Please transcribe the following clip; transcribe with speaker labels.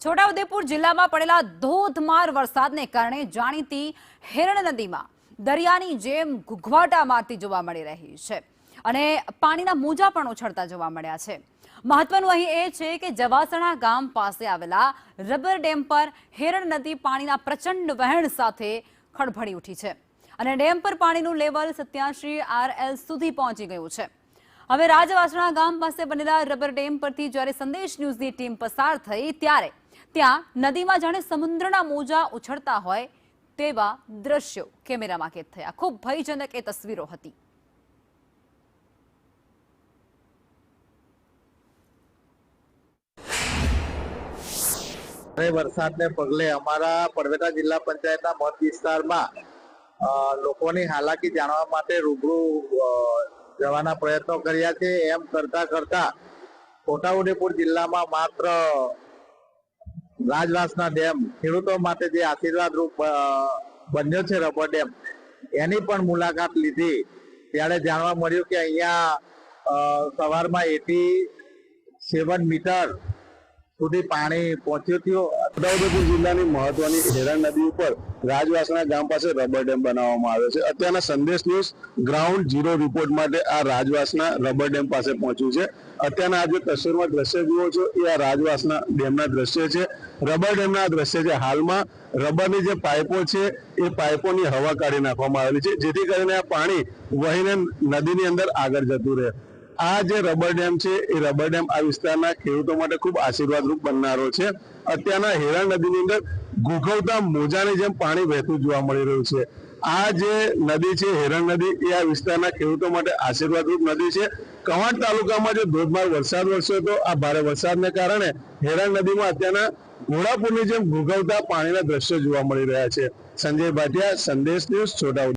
Speaker 1: છોટાઉદેપુર જિલ્લામાં પડેલા ધોધમાર વરસાદને કારણે જાણીતી હિરણ નદીમાં દરિયાની જેમ ઘૂઘવાટા મારતી જોવા મળી રહી છે અને પાણીના મોજા પણ ઉછળતા જોવા મળ્યા છે। મહત્વનું અહીં એ છે કે જવાસણા ગામ પાસે આવેલા રબર ડેમ પર હિરણ નદી પાણીના પ્રચંડ વહેણ સાથે ખળભળી ઉઠી છે અને ડેમ પર પાણીનું લેવલ 87 RL સુધી પહોંચી ગયું છે। હવે રાજવાસણા ગામ પાસે બનેલા રબર ડેમ પરથી જ્યારે સંદેશ ન્યૂઝની ટીમ પસાર થઈ ત્યારે ત્યાં નદીમાં જાણે સમુદ્રના મોજા ઉછળતા હોય તેવા દ્રશ્યો કેમેરામાં કેદ થયા। ખૂબ ભયજનક એ તસવીરો હતી।
Speaker 2: વરસાદને પગલે અમારા પડવેટા જિલ્લા પંચાયતના મત વિસ્તારમાં લોકોની હાલાકી જાણવા માટે રૂબરૂ જવાના પ્રયત્નો કર્યા છે। એમ કરતા કરતા છોટાઉદેપુર જિલ્લામાં માત્ર રાજવાસના ડેમ ખેડૂતો માટે જે આશીર્વાદરૂપ બન્યો છે રબર ડેમ, એની પણ મુલાકાત લીધી ત્યારે જાણવા મળ્યું કે અહીંયા સવારમાં 87 મીટર સુધી પાણી પહોંચ્યું થયું।
Speaker 3: છોટાઉદેપુર જિલ્લાની મહત્વની હિરણ નદી ઉપર રાજવાસણા ગામ પાસે રબર ડેમ બનાવવામાં આવ્યો છે। અત્યારના સંદેશ ન્યૂઝ ગ્રાઉન્ડ ઝીરો રિપોર્ટ માટે આ રાજવાસણા રબર ડેમ પાસે પહોંચ્યું છે। અત્યારના આ જે તસવીરમાં દ્રશ્ય જુઓ છો એ આ રાજવાસણા ડેમના દ્રશ્ય છે, રબર ડેમના દ્રશ્ય છે। હાલમાં રબરની જે પાઇપો છે એ પાઇપોની હવા કાઢી નાખવામાં આવેલી છે જેથી કરીને આ પાણી વહીને નદીની અંદર આગળ જતું રહે। આ જે રબર ડેમ છે એ રબર ડેમ આ વિસ્તારના ખેડૂતો માટે ખૂબ આશીર્વાદરૂપ બનનારો છે। અત્યારના હિરણ નદીની અંદર ઘૂઘવતા મોજાની જેમ પાણી વહેતું જોવા મળી રહ્યું છે। આ જે નદી છે હિરણ નદી એ આ વિસ્તારના ખેડૂતો માટે આશીર્વાદરૂપ નદી છે। કવાંટ તાલુકામાં જે ધોધમાર વરસાદ વરસ્યો હતો, આ ભારે વરસાદને કારણે હિરણ નદીમાં અત્યારના ઘોડાપુરની જેમ ઘૂઘવતા પાણીના દ્રશ્યો જોવા મળી રહ્યા છે। સંજય ભાટિયા, સંદેશ ન્યૂઝ, છોટાઉદેપુર।